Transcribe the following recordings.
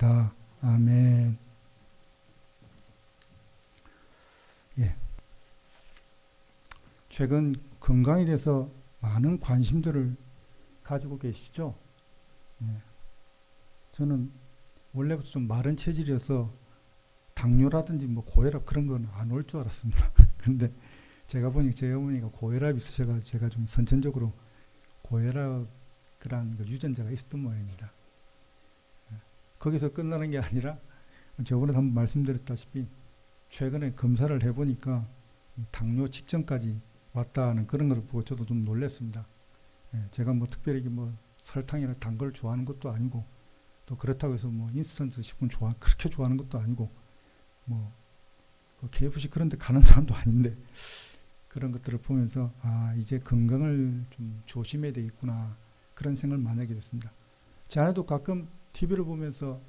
기도합니다. 아멘. 예. 최근 건강에 대해서 많은 관심들을 가지고 계시죠? 예. 저는 원래부터 좀 마른 체질이어서 당뇨라든지 뭐 고혈압 그런 건 안 올 줄 알았습니다. 그런데 제가 보니 제 어머니가 고혈압이 있으셔가지고 제가 좀 선천적으로 고혈압 그런 유전자가 있었던 모양입니다. 거기서 끝나는 게 아니라 저번에 한번 말씀드렸다시피 최근에 검사를 해보니까 당뇨 직전까지 왔다는 그런 걸 보고 저도 좀 놀랐습니다. 제가 뭐 특별히 뭐 설탕이나 단 걸 좋아하는 것도 아니고 또 그렇다고 해서 뭐 인스턴트 식품 그렇게 좋아하는 것도 아니고 뭐 KFC 그런 데 가는 사람도 아닌데 그런 것들을 보면서 이제 건강을 좀 조심해야 되겠구나 그런 생각을 많이 하게 됐습니다. 제 아내도 가끔 TV를 보면서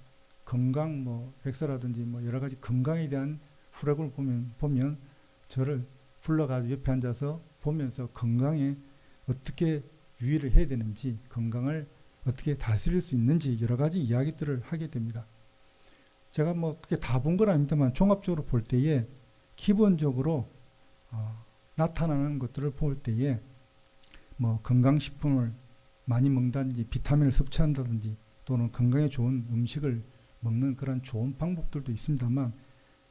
건강 뭐 백서라든지 뭐 여러 가지 건강에 대한 후력을 보면 저를 불러가지고 옆에 앉아서 보면서 건강에 어떻게 유의를 해야 되는지 건강을 어떻게 다스릴 수 있는지 여러 가지 이야기들을 하게 됩니다. 제가 뭐 그렇게 다 본 건 아닙니다만 종합적으로 볼 때에 기본적으로 나타나는 것들을 볼 때에 뭐 건강식품을 많이 먹는다든지 비타민을 섭취한다든지 또는 건강에 좋은 음식을 먹는 그런 좋은 방법들도 있습니다만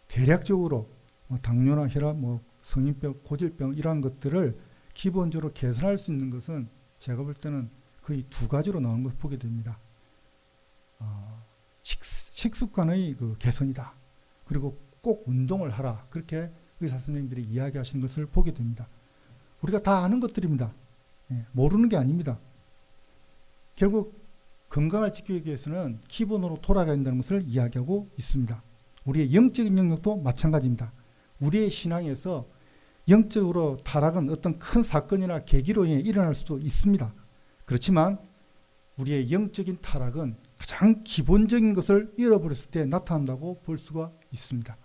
대략적으로 뭐 당뇨나 혈압, 뭐 성인병, 고질병 이러한 것들을 기본적으로 개선할 수 있는 것은 제가 볼 때는 거의 두 가지로 나오는 것을 보게 됩니다. 식습관의 그 개선이다. 그리고 꼭 운동을 하라. 그렇게 의사 선생님들이 이야기하시는 것을 보게 됩니다. 우리가 다 아는 것들입니다. 모르는 게 아닙니다. 결국 건강을 지키기 위해서는 기본으로 돌아가야 된다는 것을 이야기하고 있습니다. 우리의 영적인 영역도 마찬가지입니다. 우리의 신앙에서 영적으로 타락은 어떤 큰 사건이나 계기로 인해 일어날 수도 있습니다. 그렇지만 우리의 영적인 타락은 가장 기본적인 것을 잃어버렸을 때 나타난다고 볼 수가 있습니다.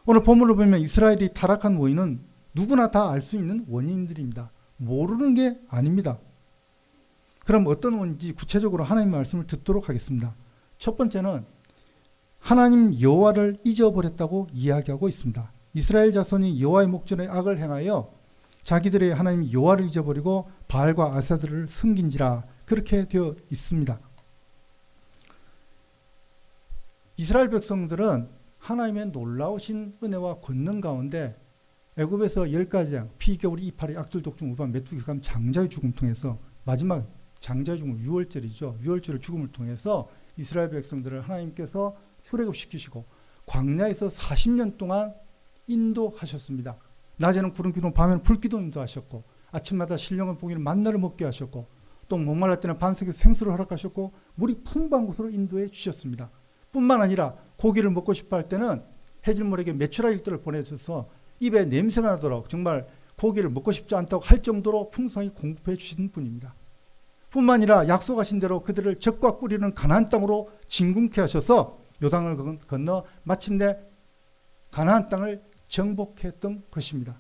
오늘 본문을 보면 이스라엘이 타락한 원인은 누구나 다 알 수 있는 원인들입니다. 모르는 게 아닙니다. 그럼 어떤 원인인지 구체적으로 하나님의 말씀을 듣도록 하겠습니다. 첫 번째는 하나님 여호와를 잊어버렸다고 이야기하고 있습니다. 이스라엘 자손이 여호와의 목전에 악을 행하여 자기들의 하나님 여호와를 잊어버리고 바알과 아세라들을 섬긴지라 그렇게 되어 있습니다. 이스라엘 백성들은 하나님의 놀라우신 은혜와 권능 가운데 애굽에서 10가지 양, 피겨울이 이파리, 악질, 독중, 우반, 메뚜기, 감, 장자의 죽음을 통해서 마지막 장자의 죽음, 유월절이죠. 유월절의 죽음을 통해서 이스라엘 백성들을 하나님께서 출애굽시키시고 광야에서 40년 동안 인도하셨습니다. 낮에는 구름 기둥, 밤에는 불 기둥 인도하셨고 아침마다 신령한 고기를 만나를 먹게 하셨고 또 목말랄 때는 반석에서 생수를 허락하셨고 물이 풍부한 곳으로 인도해 주셨습니다. 뿐만 아니라 고기를 먹고 싶어 할 때는 해질물에게 메추라기들을 보내줘서 입에 냄새가 나도록 정말 고기를 먹고 싶지 않다고 할 정도로 풍성하게 공급해 주신 분입니다. 뿐만 아니라 약속하신 대로 그들을 젖과 꿀이는 가나안 땅으로 진군케 하셔서 요단을 건너 마침내 가나안 땅을 정복했던 것입니다.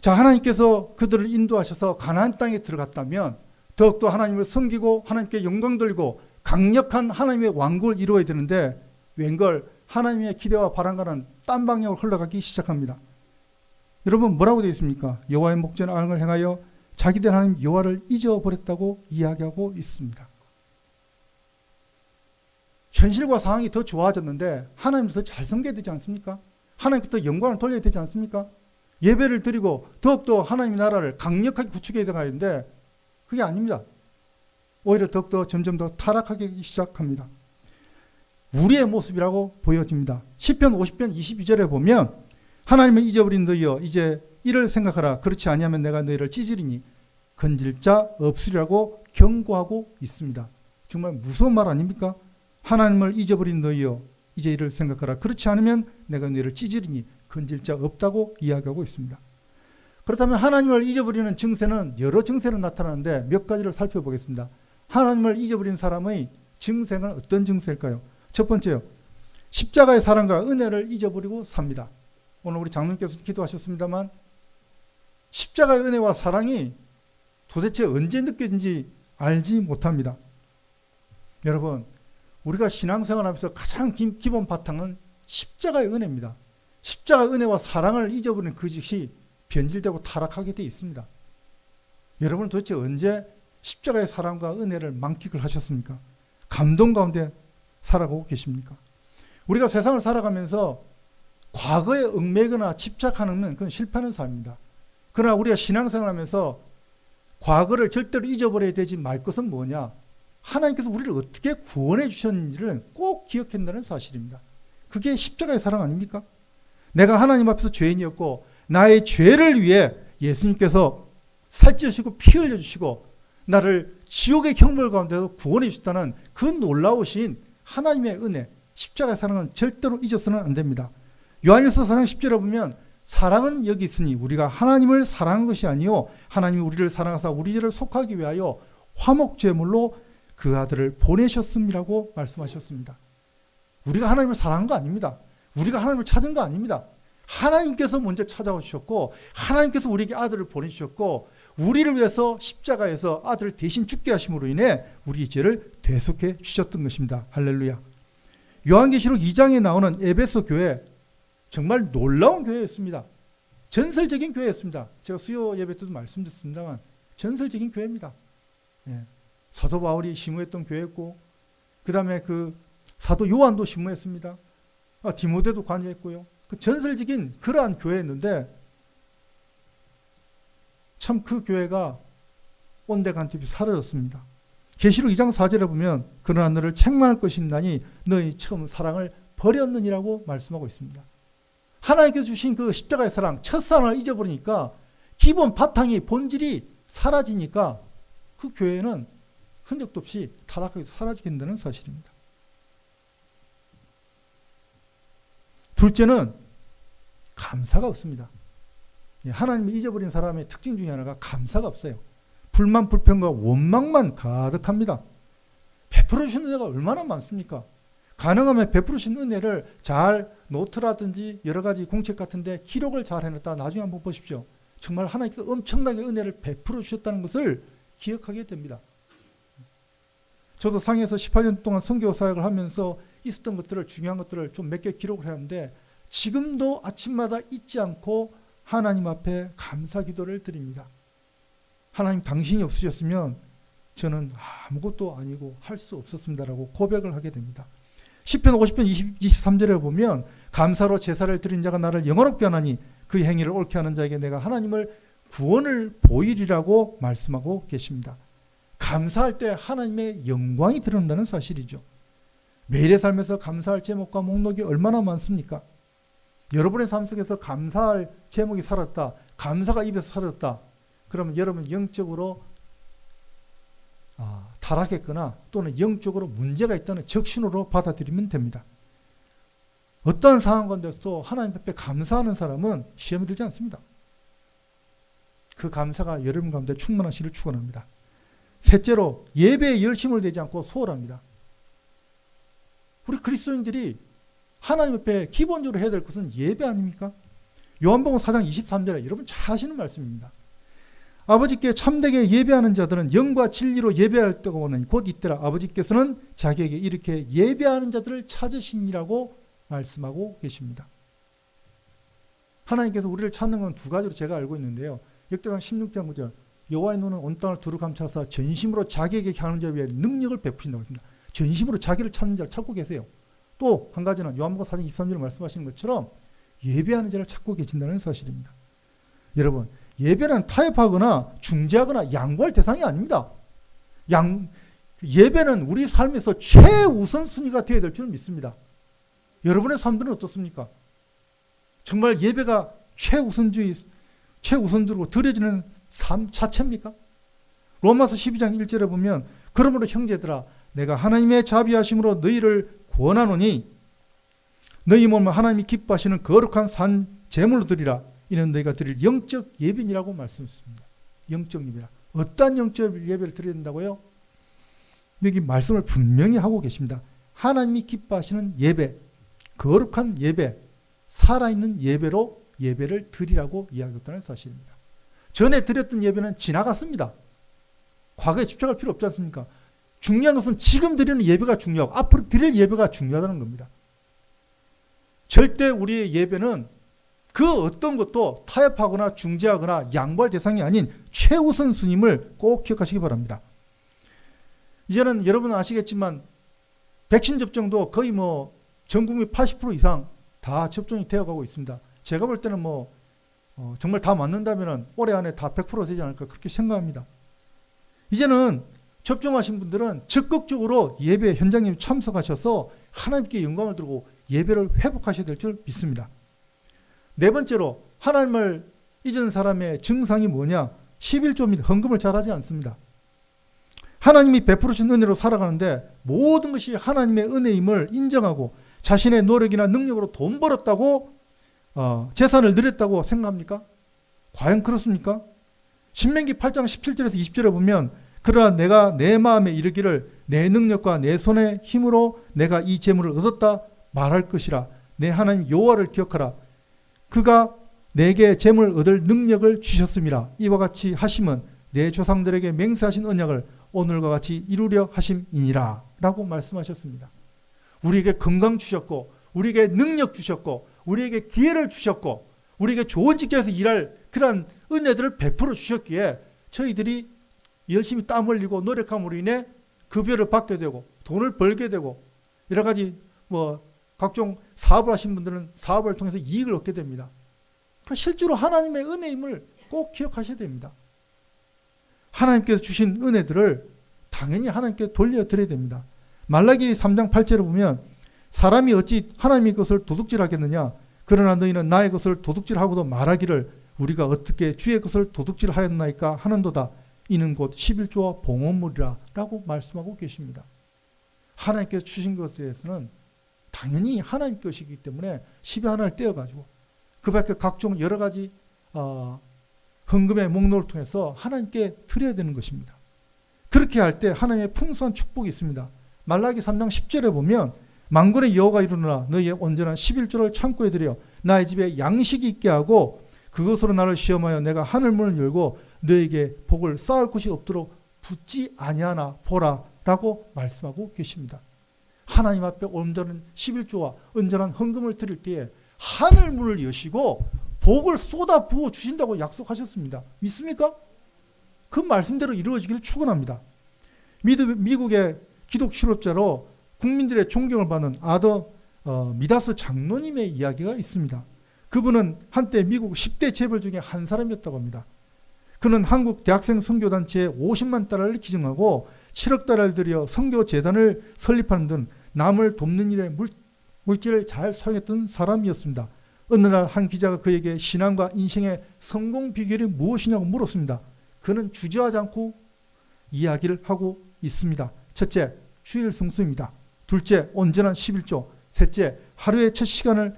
자, 하나님께서 그들을 인도하셔서 가나안 땅에 들어갔다면 더욱더 하나님을 섬기고 하나님께 영광 돌리고 강력한 하나님의 왕국을 이루어야 되는데 웬걸 하나님의 기대와 바람과는 딴 방향으로 흘러가기 시작합니다. 여러분 뭐라고 되어 있습니까? 여호와의 목전에 악을 행하여 자기들 하나님 여호와를 잊어버렸다고 이야기하고 있습니다. 현실과 상황이 더 좋아졌는데 하나님을 더 잘 섬겨야 되지 않습니까? 하나님부터 영광을 돌려야 되지 않습니까? 예배를 드리고 더욱더 하나님의 나라를 강력하게 구축해야 되는데 그게 아닙니다. 오히려 더욱더 점점 더 타락하기 시작합니다. 우리의 모습이라고 보여집니다. 시편 50편 22절에 보면 하나님을 잊어버린 너희여 이제 이를 생각하라. 그렇지 아니하면 내가 너희를 찢으리니 건질 자 없으리라고 경고하고 있습니다. 정말 무서운 말 아닙니까? 하나님을 잊어버린 너희여 이제 이를 생각하라. 그렇지 않으면 내가 너희를 찢으리니 건질 자 없다고 이야기하고 있습니다. 그렇다면 하나님을 잊어버리는 증세는 여러 증세로 나타나는데 몇 가지를 살펴보겠습니다. 하나님을 잊어버린 사람의 증세는 어떤 증세일까요? 첫 번째요. 십자가의 사랑과 은혜를 잊어버리고 삽니다. 오늘 우리 장로님께서 기도하셨습니다만 십자가의 은혜와 사랑이 도대체 언제 느껴진지 알지 못합니다. 여러분 우리가 신앙생활하면서 가장 기본 바탕은 십자가의 은혜입니다. 십자가의 은혜와 사랑을 잊어버린 그 즉시 변질되고 타락하게 되어 있습니다. 여러분은 도대체 언제 십자가의 사랑과 은혜를 만끽을 하셨습니까? 감동 가운데 살아가고 계십니까? 우리가 세상을 살아가면서 과거에 얽매거나 집착하는 건 그건 실패하는 삶입니다. 그러나 우리가 신앙생활 하면서 과거를 절대로 잊어버려야 되지 말 것은 뭐냐? 하나님께서 우리를 어떻게 구원해 주셨는지를 꼭 기억한다는 사실입니다. 그게 십자가의 사랑 아닙니까? 내가 하나님 앞에서 죄인이었고 나의 죄를 위해 예수님께서 살찌우시고 피 흘려주시고 나를 지옥의 형벌 가운데서 구원해 주셨다는 그 놀라우신 하나님의 은혜, 십자가의 사랑은 절대로 잊어서는 안 됩니다. 요한일서 4장 10절에 보면 사랑은 여기 있으니 우리가 하나님을 사랑한 것이 아니요 하나님이 우리를 사랑하사 우리 죄를 속하기 위하여 화목제물로 그 아들을 보내셨음이라고 말씀하셨습니다. 우리가 하나님을 사랑한 거 아닙니다. 우리가 하나님을 찾은 거 아닙니다. 하나님께서 먼저 찾아오셨고 하나님께서 우리에게 아들을 보내주셨고 우리를 위해서 십자가에서 아들을 대신 죽게 하심으로 인해 우리의 죄를 대속해 주셨던 것입니다. 할렐루야. 요한계시록 2장에 나오는 에베소 교회 정말 놀라운 교회였습니다. 전설적인 교회였습니다. 제가 수요 예배 때도 말씀드렸습니다만 전설적인 교회입니다. 예. 사도 바울이 심무했던 교회였고 그 다음에 그 사도 요한도 심무했습니다. 디모데도 관여했고요. 그 전설적인 그러한 교회였는데 참 그 교회가 온데간뒤 사라졌습니다. 계시록 2장 4절에 보면 그러나 너를 책망할 것이 있나니 너희 처음 사랑을 버렸느니라고 말씀하고 있습니다. 하나님께서 주신 그 십자가의 사랑, 첫사랑을 잊어버리니까 기본 바탕이 본질이 사라지니까 그 교회는 흔적도 없이 타락하게 사라지게 된다는 사실입니다. 둘째는 감사가 없습니다. 하나님을 잊어버린 사람의 특징 중에 하나가 감사가 없어요. 불만, 불평과 원망만 가득합니다. 베풀어 주시는 은혜가 얼마나 많습니까? 가능하면 베풀어 주신 은혜를 잘 노트라든지 여러 가지 공책 같은데 기록을 잘 해놨다 나중에 한번 보십시오. 정말 하나님께서 엄청나게 은혜를 베풀어 주셨다는 것을 기억하게 됩니다. 저도 상해에서 18년 동안 선교 사역을 하면서 있었던 것들을 중요한 것들을 좀 몇 개 기록을 했는데 지금도 아침마다 잊지 않고 하나님 앞에 감사 기도를 드립니다. 하나님 당신이 없으셨으면 저는 아무것도 아니고 할 수 없었습니다라고 고백을 하게 됩니다. 시편 50편 23절에 보면 감사로 제사를 드린 자가 나를 영화롭게 하나니 그 행위를 옳게 하는 자에게 내가 하나님을 구원을 보이리라고 말씀하고 계십니다. 감사할 때 하나님의 영광이 드러난다는 사실이죠. 매일의 삶에서 감사할 제목과 목록이 얼마나 많습니까? 여러분의 삶 속에서 감사할 제목이 사라졌다. 감사가 입에서 사라졌다. 그러면 여러분 영적으로 타락했거나 또는 영적으로 문제가 있다는 적신호로 받아들이면 됩니다. 어떠한 상황 가운데서도 하나님 앞에 감사하는 사람은 시험에 들지 않습니다. 그 감사가 여러분 가운데 충만하시기를 축원합니다. 셋째로 예배에 열심을 내지 않고 소홀합니다. 우리 그리스도인들이 하나님 앞에 기본적으로 해야 될 것은 예배 아닙니까? 요한복음 4장 23절에 여러분 잘 아시는 말씀입니다. 아버지께 참되게 예배하는 자들은 영과 진리로 예배할 때가 오나니 곧 이때라. 아버지께서는 자기에게 이렇게 예배하는 자들을 찾으시니라고 말씀하고 계십니다. 하나님께서 우리를 찾는 건 두 가지로 제가 알고 있는데요. 역대상 16장 9절 여호와의 눈은 온 땅을 두루 감찰하사 전심으로 자기에게 향하는 자에 위해 능력을 베푸신다고 했습니다. 전심으로 자기를 찾는 자를 찾고 계세요. 또 한 가지는 요한복음 4장 23절에 말씀하시는 것처럼 예배하는 자를 찾고 계신다는 사실입니다. 여러분 예배는 타협하거나 중재하거나 양보할 대상이 아닙니다. 예배는 우리 삶에서 최우선순위가 되어야 될 줄 믿습니다. 여러분의 삶들은 어떻습니까? 정말 예배가 최우선적으로 드려지는 삶 자체입니까? 로마서 12장 1절에 보면 그러므로 형제들아 내가 하나님의 자비하심으로 너희를 구원하노니 너희 몸을 하나님이 기뻐하시는 거룩한 산 제물로 드리라. 이는 너희가 드릴 영적 예배니라고 말씀했습니다. 영적 예배라. 어떠한 영적 예배를 드려야 된다고요? 여기 말씀을 분명히 하고 계십니다. 하나님이 기뻐하시는 예배, 거룩한 예배, 살아있는 예배로 예배를 드리라고 이야기했다는 사실입니다. 전에 드렸던 예배는 지나갔습니다. 과거에 집착할 필요 없지 않습니까? 중요한 것은 지금 드리는 예배가 중요하고 앞으로 드릴 예배가 중요하다는 겁니다. 절대 우리의 예배는 그 어떤 것도 타협하거나 중재하거나 양보할 대상이 아닌 최우선 순임을 꼭 기억하시기 바랍니다. 이제는 여러분 아시겠지만 백신 접종도 거의 전 국민 80% 이상 다 접종이 되어가고 있습니다. 제가 볼 때는 정말 다 맞는다면 올해 안에 다 100% 되지 않을까 그렇게 생각합니다. 이제는 접종하신 분들은 적극적으로 예배 현장에 참석하셔서 하나님께 영광을 들고 예배를 회복하셔야 될 줄 믿습니다. 네 번째로 하나님을 잊은 사람의 증상이 뭐냐? 11조 및 헌금을 잘하지 않습니다. 하나님이 베풀으신 은혜로 살아가는데 모든 것이 하나님의 은혜임을 인정하고 자신의 노력이나 능력으로 돈 벌었다고 재산을 늘렸다고 생각합니까? 과연 그렇습니까? 신명기 8장 17절에서 20절에 보면 그러나 내가 내 마음에 이르기를 내 능력과 내 손의 힘으로 내가 이 재물을 얻었다 말할 것이라. 내 하나님 여호와를 기억하라. 그가 내게 재물을 얻을 능력을 주셨음이라. 이와 같이 하심은 내 조상들에게 맹세하신 언약을 오늘과 같이 이루려 하심이니라 라고 말씀하셨습니다. 우리에게 건강 주셨고 우리에게 능력 주셨고 우리에게 기회를 주셨고 우리에게 좋은 직장에서 일할 그러한 은혜들을 베풀어 주셨기에 저희들이 열심히 땀 흘리고 노력함으로 인해 급여를 받게 되고 돈을 벌게 되고 여러 가지 각종 사업을 하신 분들은 사업을 통해서 이익을 얻게 됩니다. 실제로 하나님의 은혜임을 꼭 기억하셔야 됩니다. 하나님께서 주신 은혜들을 당연히 하나님께 돌려드려야 됩니다. 말라기 3장 8절에 보면 사람이 어찌 하나님의 것을 도둑질하겠느냐 그러나 너희는 나의 것을 도둑질하고도 말하기를 우리가 어떻게 주의 것을 도둑질하였나이까 하는도다. 이는 곧 11조와 봉헌물이라 라고 말씀하고 계십니다. 하나님께서 주신 것에 대해서는 당연히 하나님 것이기 때문에 10의 하나를 떼어가지고 그 밖에 각종 여러 가지 헌금의 목록을 통해서 하나님께 드려야 되는 것입니다. 그렇게 할 때 하나님의 풍성한 축복이 있습니다. 말라기 3장 10절에 보면 만군의 여호와가 이르노라 너희의 온전한 11조를 창고에 들여 나의 집에 양식이 있게 하고 그것으로 나를 시험하여 내가 하늘문을 열고 너에게 복을 쌓을 곳이 없도록 붙지 아니하나 보라 라고 말씀하고 계십니다. 하나님 앞에 온전한 11조와 온전한 헌금을 드릴 때에 하늘문을 여시고 복을 쏟아 부어 주신다고 약속하셨습니다. 믿습니까? 그 말씀대로 이루어지기를 축원합니다. 미국의 기독 실업자로 국민들의 존경을 받는 아더 미다스 장로님의 이야기가 있습니다. 그분은 한때 미국 10대 재벌 중에 한 사람이었다고 합니다. 그는 한국 대학생 선교단체에 50만 달러를 기증하고 7억 달러를 들여 선교재단을 설립하는 등 남을 돕는 일에 물질을 잘 사용했던 사람이었습니다. 어느 날 한 기자가 그에게 신앙과 인생의 성공 비결이 무엇이냐고 물었습니다. 그는 주저하지 않고 이야기를 하고 있습니다. 첫째, 주일 성수입니다. 둘째, 온전한 11조. 셋째, 하루의 첫 시간을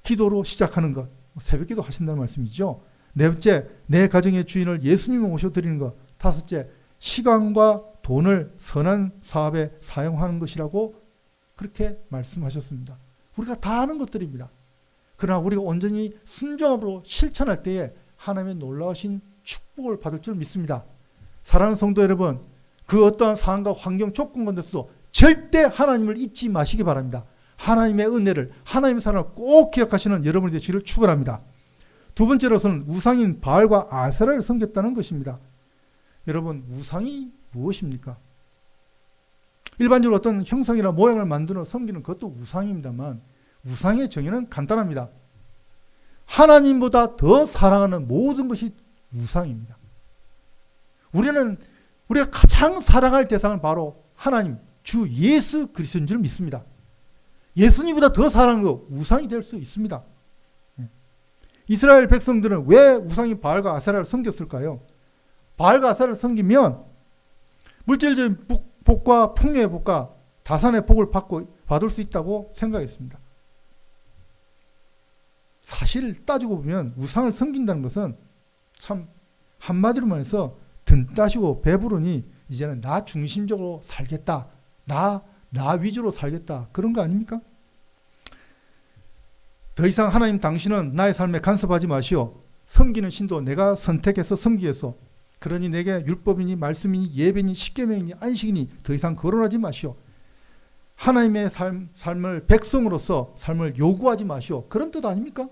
기도로 시작하는 것. 새벽기도 하신다는 말씀이죠. 네 번째, 내 가정의 주인을 예수님을 모셔드리는 것. 다섯째, 시간과 돈을 선한 사업에 사용하는 것이라고 그렇게 말씀하셨습니다. 우리가 다 아는 것들입니다. 그러나 우리가 온전히 순종함으로 실천할 때에 하나님의 놀라우신 축복을 받을 줄 믿습니다. 사랑하는 성도 여러분, 그 어떠한 상황과 환경 조건 가운데서도 절대 하나님을 잊지 마시기 바랍니다. 하나님의 은혜를, 하나님의 사랑을 꼭 기억하시는 여러분이 되시기를 축원합니다. 두 번째로서는 우상인 바알과 아세라를 섬겼다는 것입니다. 여러분, 우상이 무엇입니까? 일반적으로 어떤 형상이나 모양을 만들어 섬기는 것도 우상입니다만 우상의 정의는 간단합니다. 하나님보다 더 사랑하는 모든 것이 우상입니다. 우리가 가장 사랑할 대상은 바로 하나님, 주 예수 그리스도인 줄 믿습니다. 예수님보다 더 사랑하는 거 우상이 될 수 있습니다. 이스라엘 백성들은 왜 우상인 바알과 아세라를 섬겼을까요? 바알과 아세라를 섬기면 물질적인 복과 풍요의 복과 다산의 복을 받을 수 있다고 생각했습니다. 사실 따지고 보면 우상을 섬긴다는 것은 참 한마디로 말해서 등 따시고 배부르니 이제는 나 중심적으로 살겠다. 나 위주로 살겠다. 그런 거 아닙니까? 더 이상 하나님 당신은 나의 삶에 간섭하지 마시오. 섬기는 신도 내가 선택해서 섬기겠소. 그러니 내게 율법이니 말씀이니 예배니 십계명이니 안식이니 더 이상 거론하지 마시오. 하나님의 삶을 백성으로서 삶을 요구하지 마시오. 그런 뜻 아닙니까?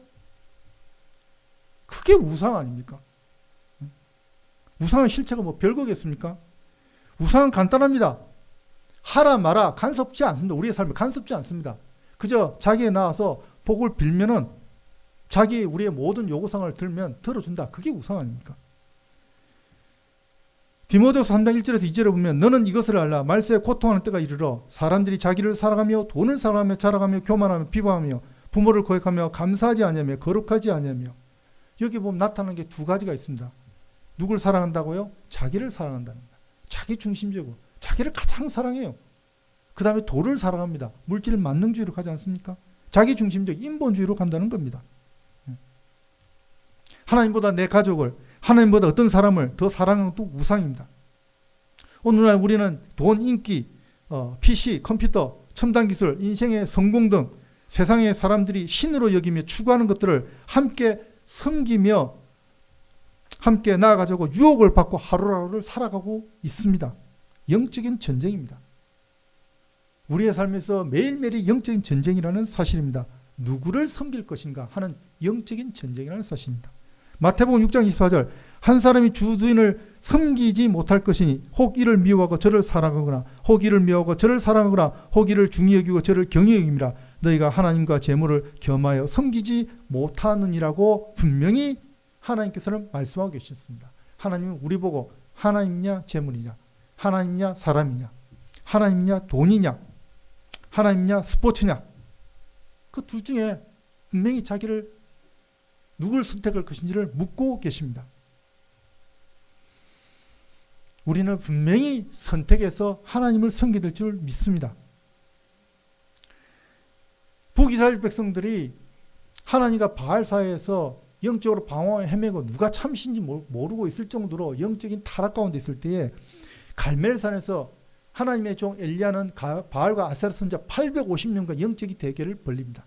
그게 우상 아닙니까? 우상의 실체가 뭐 별거겠습니까? 우상은 간단합니다. 하라 마라 간섭지 않습니다. 우리의 삶을 간섭지 않습니다. 그저 자기에 나와서 복을 빌면은 자기 우리의 모든 요구사항을 들어준다. 그게 우상 아닙니까? 디모데후서 3장 1절에서 2절에 보면 너는 이것을 알라. 말세에 고통하는 때가 이르러 사람들이 자기를 사랑하며 돈을 사랑하며 자랑하며 교만하며 비방하며 부모를 거역하며 감사하지 아니하며 거룩하지 아니하며. 여기 보면 나타나는 게 두 가지가 있습니다. 누굴 사랑한다고요? 자기를 사랑한다는 거예요. 자기 중심적으로 자기를 가장 사랑해요. 그 다음에 도를 사랑합니다. 물질 만능주의로 가지 않습니까? 자기 중심적 인본주의로 간다는 겁니다. 하나님보다 내 가족을, 하나님보다 어떤 사람을 더 사랑하는 것도 우상입니다. 오늘날 우리는 돈, 인기, PC, 컴퓨터, 첨단기술, 인생의 성공 등 세상의 사람들이 신으로 여기며 추구하는 것들을 함께 섬기며 함께 나아가자고 유혹을 받고 하루하루를 살아가고 있습니다. 영적인 전쟁입니다. 우리의 삶에서 매일매일이 영적인 전쟁이라는 사실입니다. 누구를 섬길 것인가 하는 영적인 전쟁이라는 사실입니다. 마태복음 6장 24절 한 사람이 주 주인을 섬기지 못할 것이니 혹 이를 미워하고 저를 사랑하거나 혹 이를 미워하고 저를 사랑하거나 혹 이를 중히 여기고 저를 경히 여김이라. 너희가 하나님과 재물을 겸하여 섬기지 못하느니라고 분명히 하나님께서는 말씀하고 계셨습니다. 하나님은 우리 보고 하나님이냐 재물이냐, 하나님이냐 사람이냐, 하나님이냐 돈이냐, 하나님이냐 스포츠냐, 그 둘 중에 분명히 자기를 누굴 선택할 것인지를 묻고 계십니다. 우리는 분명히 선택해서 하나님을 섬기게 될 줄 믿습니다. 북이스라엘 백성들이 하나님과 바알 사이에서 영적으로 방황에 헤매고 누가 참신지 모르고 있을 정도로 영적인 타락 가운데 있을 때에 갈멜산에서 하나님의 종 엘리야는 바알과 아세라 선지자 850명과 영적인 대결을 벌립니다.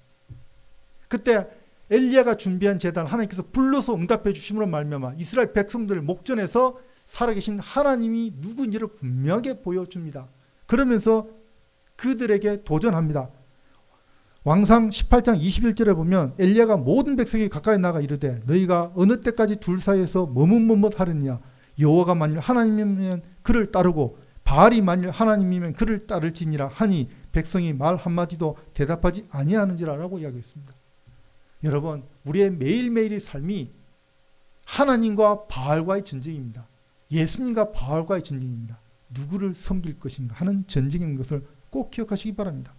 그때 엘리야가 준비한 제단 하나님께서 불러서 응답해 주심으로 말미암아 이스라엘 백성들을 목전에서 살아계신 하나님이 누구인지를 분명하게 보여줍니다. 그러면서 그들에게 도전합니다. 왕상 18장 21절에 보면 엘리야가 모든 백성이 가까이 나가 이르되 너희가 어느 때까지 둘 사이에서 머뭇머뭇하느냐. 여호와가 만일 하나님이면 그를 따르고 바알이 만일 하나님이면 그를 따를지니라 하니 백성이 말 한마디도 대답하지 아니하는지라 라고 이야기했습니다. 여러분, 우리의 매일매일의 삶이 하나님과 바알과의 전쟁입니다. 예수님과 바알과의 전쟁입니다. 누구를 섬길 것인가 하는 전쟁인 것을 꼭 기억하시기 바랍니다.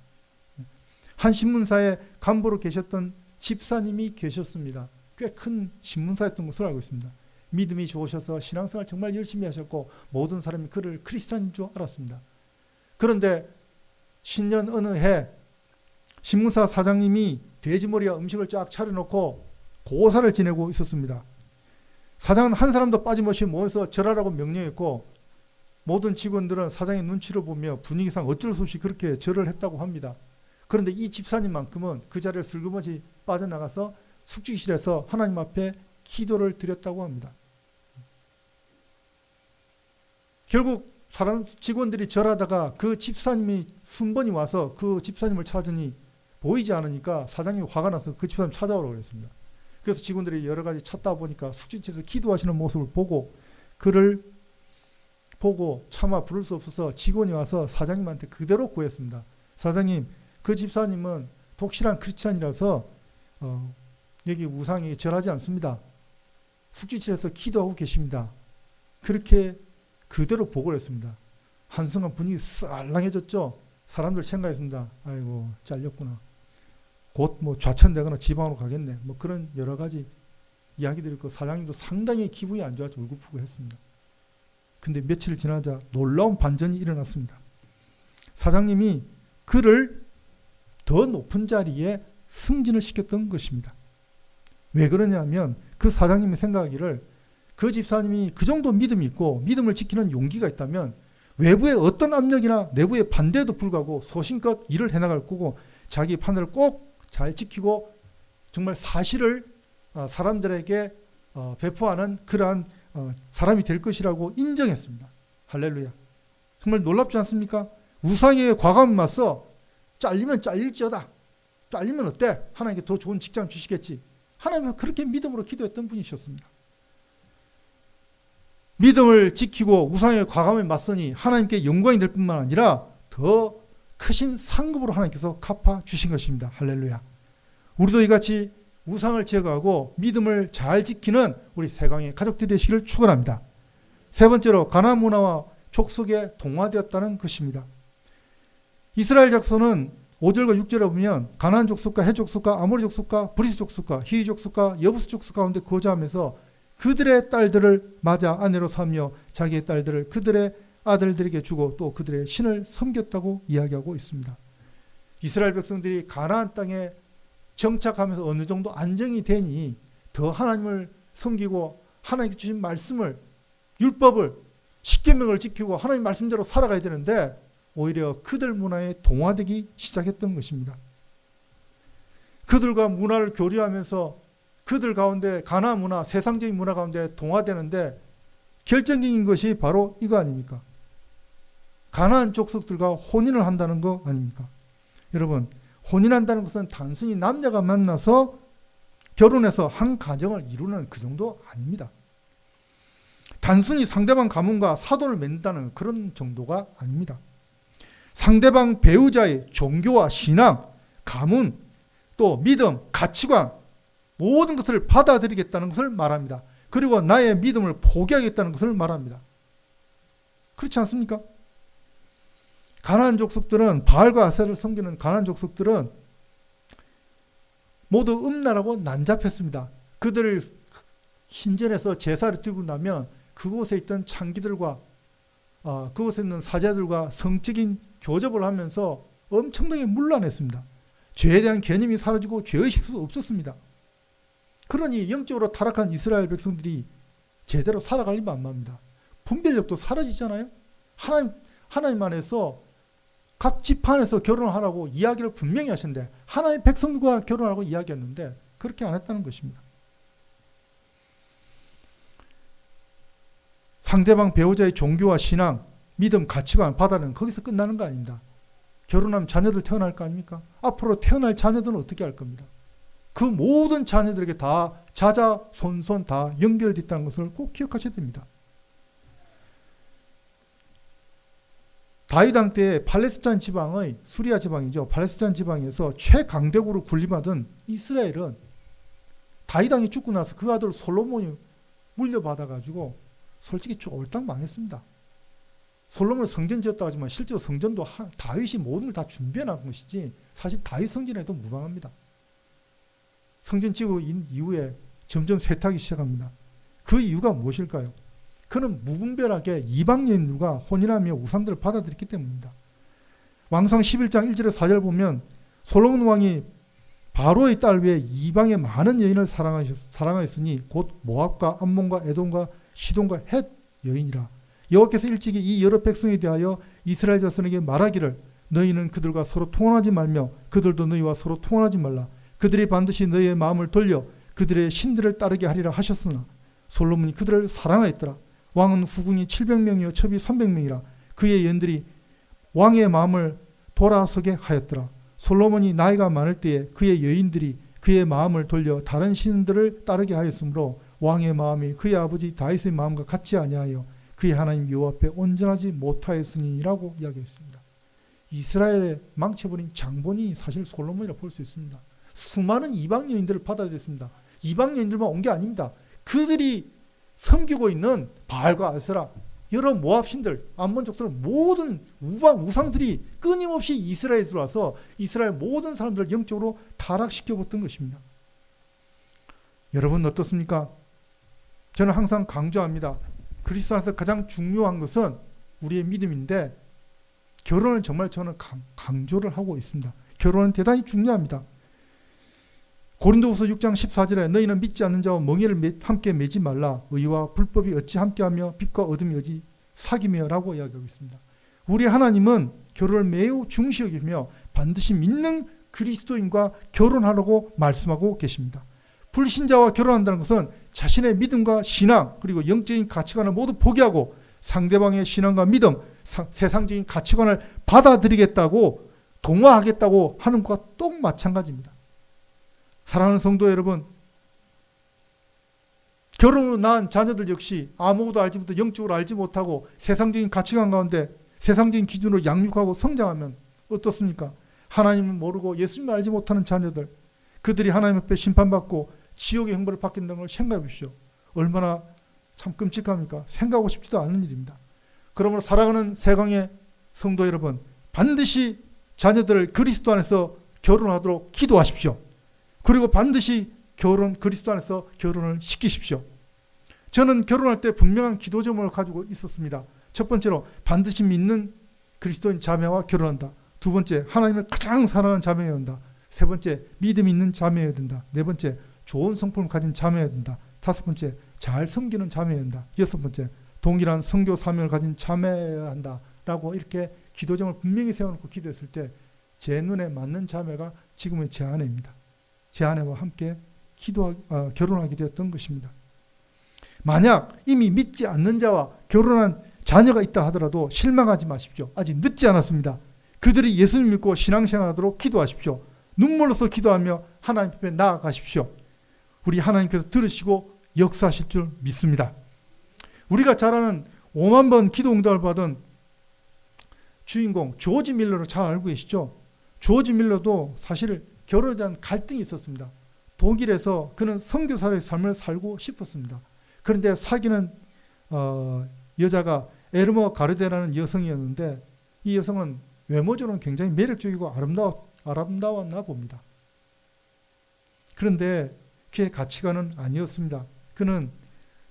한 신문사에 간부로 계셨던 집사님이 계셨습니다. 꽤 큰 신문사였던 것으로 알고 있습니다. 믿음이 좋으셔서 신앙생활 정말 열심히 하셨고 모든 사람이 그를 크리스찬인 줄 알았습니다. 그런데 신년 어느 해 신문사 사장님이 돼지머리와 음식을 쫙 차려놓고 고사를 지내고 있었습니다. 사장은 한 사람도 빠짐없이 모여서 절하라고 명령했고 모든 직원들은 사장의 눈치를 보며 분위기상 어쩔 수 없이 그렇게 절을 했다고 합니다. 그런데 이 집사님만큼은 그 자리를 슬그머니 빠져나가서 숙직실에서 하나님 앞에 기도를 드렸다고 합니다. 결국 직원들이 절하다가 그 집사님이 순번이 와서 그 집사님을 찾으니 보이지 않으니까 사장님이 화가 나서 그 집사님 찾아오라고 그랬습니다. 그래서 직원들이 여러 가지 찾다 보니까 숙직실에서 기도하시는 모습을 보고 그를 보고 차마 부를 수 없어서 직원이 와서 사장님한테 그대로 구했습니다. 사장님, 그 집사님은 독실한 크리스찬이라서 여기 우상에 절하지 않습니다. 숙직실에서 기도하고 계십니다. 그렇게 그대로 보고를 했습니다. 한순간 분위기 쌀랑해졌죠. 사람들 생각했습니다. 아이고 잘렸구나. 곧 뭐 좌천되거나 지방으로 가겠네. 뭐 그런 여러 가지 이야기들이 있고 사장님도 상당히 기분이 안 좋아서 울고불고 했습니다. 근데 며칠 지나자 놀라운 반전이 일어났습니다. 사장님이 그를 더 높은 자리에 승진을 시켰던 것입니다. 왜 그러냐면 그 사장님이 생각하기를 그 집사님이 그 정도 믿음이 있고 믿음을 지키는 용기가 있다면 외부의 어떤 압력이나 내부의 반대에도 불구하고 소신껏 일을 해나갈 거고 자기 판단을 꼭 잘 지키고 정말 사실을 사람들에게 배포하는 그러한 사람이 될 것이라고 인정했습니다. 할렐루야. 정말 놀랍지 않습니까? 우상의 과감한 맞서 잘리면 잘릴지어다. 잘리면 어때? 하나님께 더 좋은 직장 주시겠지. 하나님은 그렇게 믿음으로 기도했던 분이셨습니다. 믿음을 지키고 우상의 과감에 맞서니 하나님께 영광이 될 뿐만 아니라 더 크신 상급으로 하나님께서 갚아 주신 것입니다. 할렐루야. 우리도 이같이 우상을 제거하고 믿음을 잘 지키는 우리 세강의 가족들이 되시기를 축원합니다. 세 번째로 가나안 문화와 족속에 동화되었다는 것입니다. 이스라엘 작서는 5절과 6절에 보면 가나안 족속과 헷 족속과 아모리 족속과 브리스 족속과 히위 족속과 여부스 족속 가운데 거주하면서 그들의 딸들을 맞아 아내로 삼며 자기의 딸들을 그들의 아들들에게 주고 또 그들의 신을 섬겼다고 이야기하고 있습니다. 이스라엘 백성들이 가나안 땅에 정착하면서 어느 정도 안정이 되니 더 하나님을 섬기고 하나님께 주신 말씀을 율법을 십계명을 지키고 하나님 말씀대로 살아가야 되는데 오히려 그들 문화에 동화되기 시작했던 것입니다. 그들과 문화를 교류하면서 그들 가운데 가나안 문화, 세상적인 문화 가운데 동화되는데 결정적인 것이 바로 이거 아닙니까? 가나안 족속들과 혼인을 한다는 거 아닙니까? 여러분, 혼인한다는 것은 단순히 남녀가 만나서 결혼해서 한 가정을 이루는 그 정도 아닙니다. 단순히 상대방 가문과 사돈을 맺는다는 그런 정도가 아닙니다. 상대방 배우자의 종교와 신앙, 가문, 또 믿음, 가치관 모든 것을 받아들이겠다는 것을 말합니다. 그리고 나의 믿음을 포기하겠다는 것을 말합니다. 그렇지 않습니까? 가나안 족속들은 바알과 아세라를 섬기는 가나안 족속들은 모두 음란하고 난잡했습니다. 그들을 신전에서 제사를 드리고 나면 그곳에 있던 창기들과 그곳에 있는 사제들과 성적인 교접을 하면서 엄청나게 문란했습니다. 죄에 대한 개념이 사라지고 죄의식도 없었습니다. 그러니 영적으로 타락한 이스라엘 백성들이 제대로 살아가기 만만합니다. 분별력도 사라지잖아요. 하나님 안에서 각 집안에서 결혼을 하라고 이야기를 분명히 하셨는데 하나님의 백성들과 결혼하라고 이야기했는데 그렇게 안 했다는 것입니다. 상대방 배우자의 종교와 신앙, 믿음, 가치관, 받아는 거기서 끝나는 거 아닙니다. 결혼하면 자녀들 태어날 거 아닙니까? 앞으로 태어날 자녀들은 어떻게 할 겁니다. 그 모든 자녀들에게 다 자자손손 다 연결되어 있다는 것을 꼭 기억하셔야 됩니다. 다윗 왕 때 팔레스타인 지방의 수리아 지방이죠. 팔레스타인 지방에서 최강대국으로 군림하던 이스라엘은 다윗 왕이 죽고 나서 그 아들 솔로몬이 물려받아가지고 솔직히 쫄딱 망했습니다. 솔로몬은 성전 지었다고 하지만 실제로 성전도 다윗이 모든 걸 다 준비해 놓은 것이지 사실 다윗 성전에도 무방합니다. 성전 지고 이후에 점점 쇠퇴하기 시작합니다. 그 이유가 무엇일까요? 그는 무분별하게 이방 여인들과 혼인하며 우상들을 받아들였기 때문입니다. 왕상 11장 1절에 4절 보면 솔로몬 왕이 바로의 딸 외에 이방의 많은 여인을 사랑하였으니 곧 모압과 암몬과 에돔과 시돈과 헷 여인이라. 여호와께서 일찍이 이 여러 백성에 대하여 이스라엘 자손에게 말하기를 너희는 그들과 서로 통혼하지 말며 그들도 너희와 서로 통혼하지 말라. 그들이 반드시 너희의 마음을 돌려 그들의 신들을 따르게 하리라 하셨으나 솔로몬이 그들을 사랑하였더라. 왕은 후궁이 700명이요 첩이 300명이라. 그의 여인들이 왕의 마음을 돌아서게 하였더라. 솔로몬이 나이가 많을 때에 그의 여인들이 그의 마음을 돌려 다른 신들을 따르게 하였으므로 왕의 마음이 그의 아버지 다윗의 마음과 같지 아니하여 그의 하나님 여호와 앞에 온전하지 못하였으니라고 이야기했습니다. 이스라엘의 망쳐버린 장본이 사실 솔로몬이라고 볼 수 있습니다. 수많은 이방 여인들을 받아들였습니다. 이방 여인들만 온 게 아닙니다. 그들이 섬기고 있는 바알과 아세라, 여러 모압 신들, 암몬 족들 모든 우상들이 끊임없이 이스라엘에 들어와서 이스라엘 모든 사람들을 영적으로 타락시켜봤던 것입니다. 여러분 어떻습니까? 저는 항상 강조합니다. 그리스도 안에서 가장 중요한 것은 우리의 믿음인데 결혼을 정말 저는 강조를 하고 있습니다. 결혼은 대단히 중요합니다. 고린도후서 6장 14절에 너희는 믿지 않는 자와 멍에를 함께 매지 말라. 의와 불법이 어찌 함께하며 빛과 어둠이 어찌 사귀며라고 이야기하고 있습니다. 우리 하나님은 결혼을 매우 중시 여기며 반드시 믿는 그리스도인과 결혼하라고 말씀하고 계십니다. 불신자와 결혼한다는 것은 자신의 믿음과 신앙 그리고 영적인 가치관을 모두 포기하고 상대방의 신앙과 믿음, 세상적인 가치관을 받아들이겠다고 동화하겠다고 하는 것과 똑 마찬가지입니다. 사랑하는 성도 여러분, 결혼으로 낳은 자녀들 역시 아무것도 알지 못하고 영적으로 알지 못하고 세상적인 가치관 가운데 세상적인 기준으로 양육하고 성장하면 어떻습니까? 하나님을 모르고 예수님을 알지 못하는 자녀들, 그들이 하나님 앞에 심판받고 지옥의 형벌을 받겠다는 걸 생각해 보십시오. 얼마나 참 끔찍합니까? 생각하고 싶지도 않은 일입니다. 그러므로 사랑하는 세강의 성도 여러분, 반드시 자녀들을 그리스도 안에서 결혼하도록 기도하십시오. 그리고 반드시 그리스도 안에서 결혼을 시키십시오. 저는 결혼할 때 분명한 기도 제목을 가지고 있었습니다. 첫 번째로 반드시 믿는 그리스도인 자매와 결혼한다. 두 번째, 하나님을 가장 사랑하는 자매여야 한다. 세 번째, 믿음이 있는 자매여야 된다. 네 번째, 좋은 성품을 가진 자매여야 된다. 다섯 번째, 잘 섬기는 자매여야 한다. 여섯 번째, 동일한 선교 사명을 가진 자매여야 한다. 라고 이렇게 기도 제목을 분명히 세워놓고 기도했을 때 제 눈에 맞는 자매가 지금의 제 아내입니다. 제 아내와 함께 결혼하게 되었던 것입니다. 만약 이미 믿지 않는 자와 결혼한 자녀가 있다 하더라도 실망하지 마십시오. 아직 늦지 않았습니다. 그들이 예수님 믿고 신앙생활하도록 기도하십시오. 눈물로써 기도하며 하나님 앞에 나아가십시오. 우리 하나님께서 들으시고 역사하실 줄 믿습니다. 우리가 잘 아는 5만 번 기도 응답을 받은 주인공 조지 밀러를 잘 알고 계시죠? 조지 밀러도 사실 결혼에 대한 갈등이 있었습니다. 독일에서 그는 선교사의 삶을 살고 싶었습니다. 그런데 사귀는 여자가 에르머 가르데라는 여성이었는데 이 여성은 외모적으로는 굉장히 매력적이고 아름다웠나 봅니다. 그런데 그의 가치관은 아니었습니다. 그는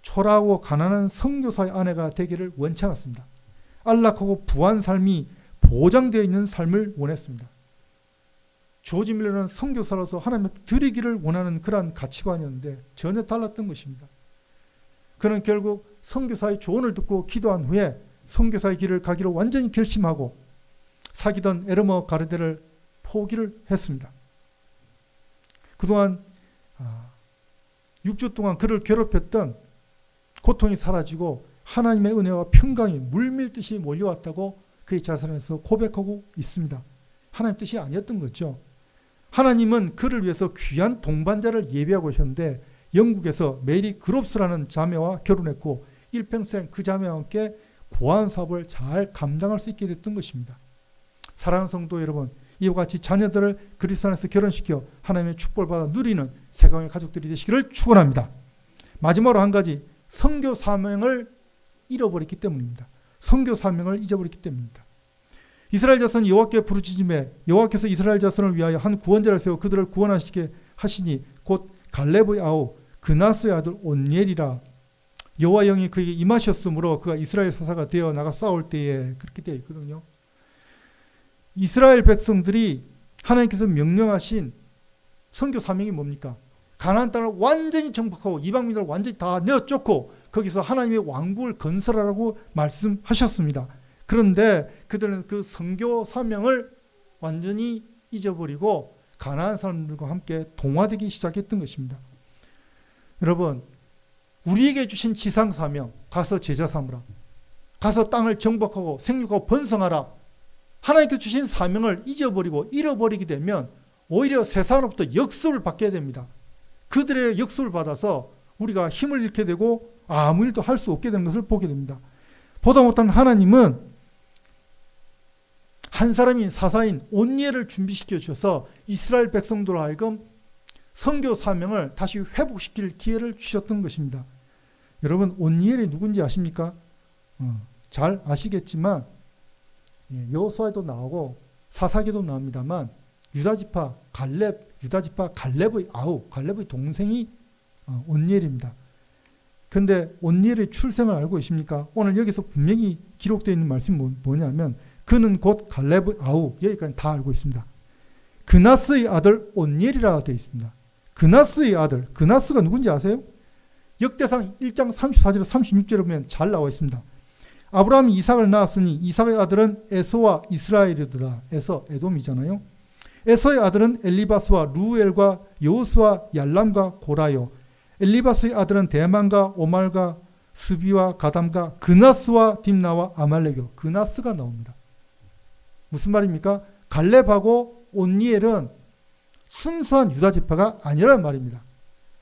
초라하고 가난한 선교사의 아내가 되기를 원치 않았습니다. 안락하고 부한 삶이 보장되어 있는 삶을 원했습니다. 조지 밀러는 선교사로서 하나님을 드리기를 원하는 그러한 가치관이었는데 전혀 달랐던 것입니다. 그는 결국 선교사의 조언을 듣고 기도한 후에 선교사의 길을 가기로 완전히 결심하고 사귀던 에르머 가르데를 포기를 했습니다. 그동안 6주 동안 그를 괴롭혔던 고통이 사라지고 하나님의 은혜와 평강이 물밀듯이 몰려왔다고 그의 자선에서 고백하고 있습니다. 하나님 뜻이 아니었던 거죠. 하나님은 그를 위해서 귀한 동반자를 예비하고 계셨는데 영국에서 메리 그롭스라는 자매와 결혼했고 일평생 그 자매와 함께 고아원 사업을 잘 감당할 수 있게 됐던 것입니다. 사랑하는 성도 여러분, 이와 같이 자녀들을 그리스도 안에서 결혼시켜 하나님의 축복을 받아 누리는 세강의 가족들이 되시기를 축원합니다. 마지막으로 한 가지, 선교 사명을 잃어버렸기 때문입니다. 선교 사명을 잊어버렸기 때문입니다. 이스라엘 자손이 여호와께 부르짖음에 여호와께서 이스라엘 자손을 위하여 한 구원자를 세워 그들을 구원하시게 하시니 곧 갈렙의 아우 그나스의 아들 온니엘이라. 여호와 영이 그에게 임하셨으므로 그가 이스라엘 사사가 되어 나가 싸울 때에 그렇게 되어 있거든요. 이스라엘 백성들이 하나님께서 명령하신 선교 사명이 뭡니까? 가나안 땅을 완전히 정복하고 이방민들을 완전히 다 내어쫓고 거기서 하나님의 왕국을 건설하라고 말씀하셨습니다. 그런데 그들은 그 선교 사명을 완전히 잊어버리고 가나안 사람들과 함께 동화되기 시작했던 것입니다. 여러분, 우리에게 주신 지상 사명, 가서 제자 삼으라, 가서 땅을 정복하고 생육하고 번성하라, 하나님께 주신 사명을 잊어버리고 잃어버리게 되면 오히려 세상으로부터 역습을 받게 됩니다. 그들의 역습을 받아서 우리가 힘을 잃게 되고 아무 일도 할 수 없게 되는 것을 보게 됩니다. 보다 못한 하나님은 한 사람인 사사인 온니엘을 준비시켜 주셔서 이스라엘 백성들로 하여금 선교 사명을 다시 회복시킬 기회를 주셨던 것입니다. 여러분, 온니엘이 누군지 아십니까? 잘 아시겠지만 여호수아에도 나오고 사사기도 나옵니다만 유다지파 갈렙의 아우, 갈렙의 동생이 온니엘입니다. 그런데 온니엘의 출생을 알고 계십니까? 오늘 여기서 분명히 기록되어 있는 말씀이 뭐냐면 그는 곧 갈렙의 아우, 여기까지 다 알고 있습니다. 그나스의 아들 온니엘이라고 되어 있습니다. 그나스의 아들, 그나스가 누군지 아세요? 역대상 1장 34절에서 36절에 보면 잘 나와 있습니다. 아브라함이 이삭을 낳았으니 이삭의 아들은 에서와 이스라엘이더라. 에서, 에돔이잖아요. 에서의 아들은 엘리바스와 루엘과 여호수와 얄람과 고라요. 엘리바스의 아들은 대만과 오말과 스비와 가담과 그나스와 딥나와 아말렉이요. 그나스가 나옵니다. 무슨 말입니까? 갈렙하고 온니엘은 순수한 유다 지파가 아니라는 말입니다.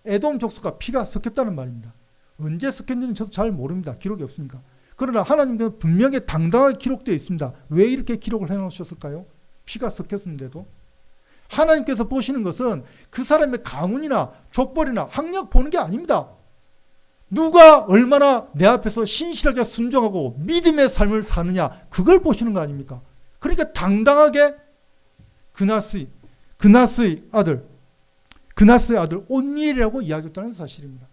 에돔 족속과 피가 섞였다는 말입니다. 언제 섞였는지는 저도 잘 모릅니다. 기록이 없으니까. 그러나 하나님께서 분명히 당당하게 기록되어 있습니다. 왜 이렇게 기록을 해놓으셨을까요? 피가 섞였는데도. 하나님께서 보시는 것은 그 사람의 가문이나 족벌이나 학력 보는 게 아닙니다. 누가 얼마나 내 앞에서 신실하게 순종하고 믿음의 삶을 사느냐, 그걸 보시는 거 아닙니까? 그러니까 당당하게 그나스의 아들 온니엘이라고 이야기했다는 사실입니다.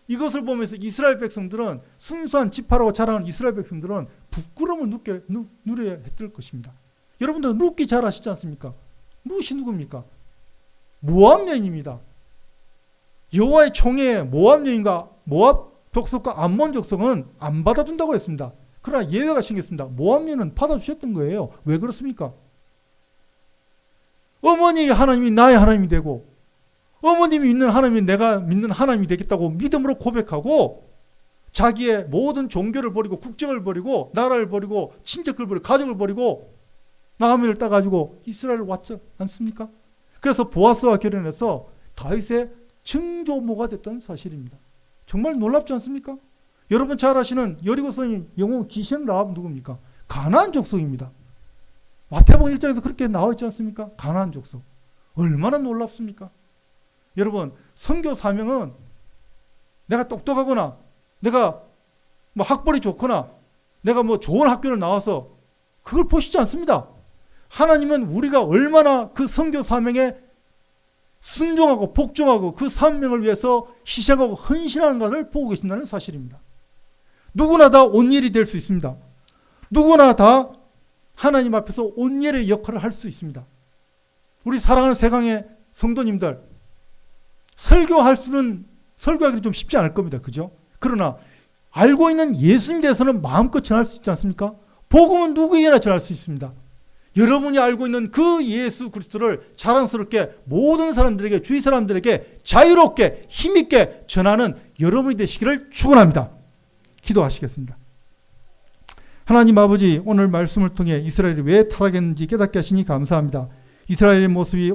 이것을 보면서 이스라엘 백성들은, 순수한 지파라고 자랑하는 이스라엘 백성들은 부끄러움을 누려야 했을 것입니다. 여러분들 묻기 잘 아시지 않습니까? 무엇이 누굽니까? 모압 여인입니다. 여호와의 총회에 모압 여인과 모압 족속과 암몬 족속은 안 받아준다고 했습니다. 그러나 예외가 생겼습니다. 모압 여인은 받아주셨던 거예요. 왜 그렇습니까? 어머니 하나님이 나의 하나님이 되고, 어머님이 믿는 하나님이 내가 믿는 하나님이 되겠다고 믿음으로 고백하고, 자기의 모든 종교를 버리고 국적을 버리고 나라를 버리고 친척을 버리고 가족을 버리고 나아미를 따가지고 이스라엘을 왔지 않습니까? 그래서 보아스와 결혼해서 다윗의 증조모가 됐던 사실입니다. 정말 놀랍지 않습니까? 여러분 잘 아시는 여리고성의 영웅 기생 라합 누굽니까? 가나안 족속입니다. 마태복음 1장에도 그렇게 나와 있지 않습니까? 가나안 족속. 얼마나 놀랍습니까? 여러분, 선교 사명은 내가 똑똑하거나 내가 뭐 학벌이 좋거나 내가 뭐 좋은 학교를 나와서 그걸 보시지 않습니다. 하나님은 우리가 얼마나 그 선교 사명에 순종하고 복종하고 그 사명을 위해서 희생하고 헌신하는 것을 보고 계신다는 사실입니다. 누구나 다 온일이 될 수 있습니다. 누구나 다 하나님 앞에서 온일의 역할을 할 수 있습니다. 우리 사랑하는 세강의 성도님들, 설교하기는 좀 쉽지 않을 겁니다. 그죠? 그러나 알고 있는 예수님에 대해서는 마음껏 전할 수 있지 않습니까? 복음은 누구에게나 전할 수 있습니다. 여러분이 알고 있는 그 예수 그리스도를 자랑스럽게 모든 사람들에게, 주위 사람들에게 자유롭게 힘있게 전하는 여러분이 되시기를 축원합니다. 기도하시겠습니다. 하나님 아버지, 오늘 말씀을 통해 이스라엘이 왜 타락했는지 깨닫게 하시니 감사합니다. 이스라엘의 모습이